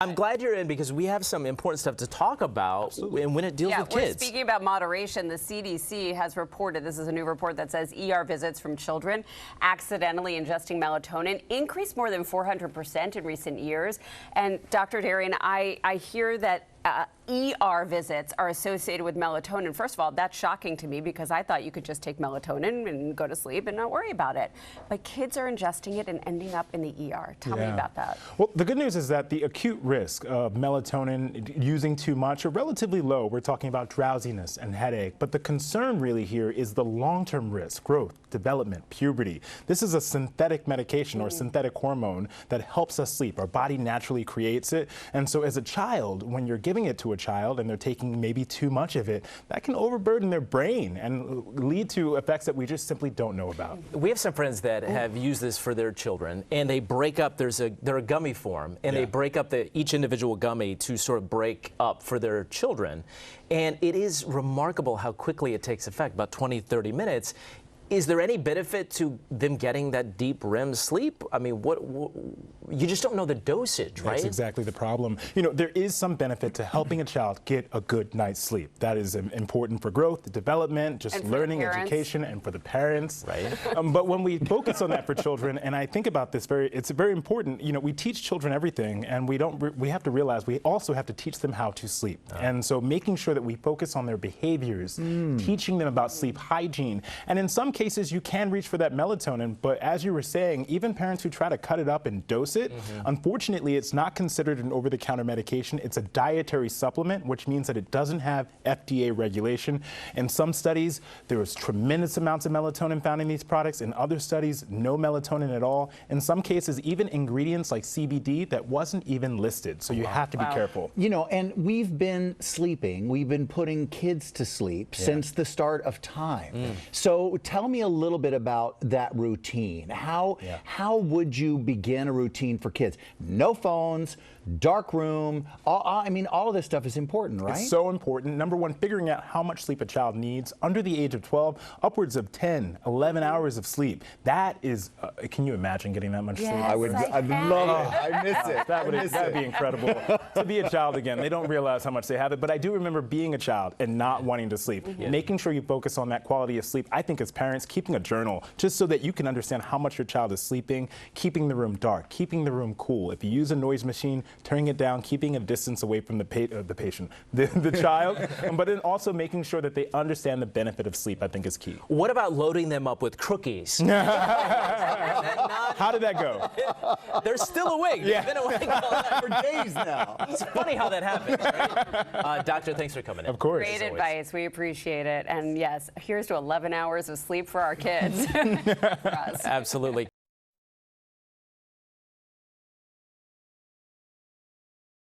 I'm glad you're in because we have some important stuff to talk about. Absolutely. And when it deals with kids. Speaking about moderation, the CDC has reported, this is a new report that says ER visits from children accidentally ingesting melatonin increased more than 400% in recent years. And Dr. Darien, I hear that ER visits are associated with melatonin. First of all, that's shocking to me because I thought you could just take melatonin and go to sleep and not worry about it. But kids are ingesting it and ending up in the ER. Tell me about that. Well, the good news is that the acute risk of melatonin using too much are relatively low. We're talking about drowsiness and headache. But the concern really here is the long-term risk, growth, development, puberty. This is a synthetic medication or synthetic hormone that helps us sleep. Our body naturally creates it. And so as a child, when you're giving it to a child and they're taking maybe too much of it, that can overburden their brain and lead to effects that we just simply don't know about. We have some friends that have used this for their children, and they break up, they're a gummy form, and they break up each individual gummy to sort of break up for their children. And it is remarkable how quickly it takes effect, about 20, 30 minutes. Is there any benefit to them getting that deep REM sleep? I mean, you just don't know the dosage, right? That's exactly the problem. You know, there is some benefit to helping a child get a good night's sleep. That is important for growth, development, just learning, education, and for the parents. Right. But when we focus on that for children, and I think about this it's very important. You know, we teach children everything, and we have to realize we also have to teach them how to sleep. And so making sure that we focus on their behaviors, teaching them about sleep hygiene, and in some cases you can reach for that melatonin, but as you were saying, even parents who try to cut it up and dose it, unfortunately it's not considered an over-the-counter medication. It's a dietary supplement, which means that it doesn't have FDA regulation. In some studies there was tremendous amounts of melatonin found in these products. In other studies, no melatonin at all. In some cases, even ingredients like CBD that wasn't even listed. So you have to be careful. You know, and we've been putting kids to sleep since the start of time. So tell me a little bit about that routine. How would you begin a routine for kids? No phones, dark room. I mean, all of this stuff is important, right? It's so important. Number one, figuring out how much sleep a child needs. Under the age of 12, upwards of 10, 11 hours of sleep. That is, can you imagine getting that much sleep? I'd love it. I miss it. That would be incredible. To be a child again, they don't realize how much they have it, but I do remember being a child and not wanting to sleep. Making sure you focus on that quality of sleep. I think as parents, keeping a journal, just so that you can understand how much your child is sleeping, keeping the room dark, keeping the room cool. If you use a noise machine, turning it down, keeping a distance away from the child, but then also making sure that they understand the benefit of sleep, I think is key. What about loading them up with cookies? How did that go? They're still awake. They've been awake for days now. It's funny how that happens, right? Doctor, thanks for coming in. Of course. Great advice. We appreciate it. And yes, here's to 11 hours of sleep for our kids. For us. Absolutely.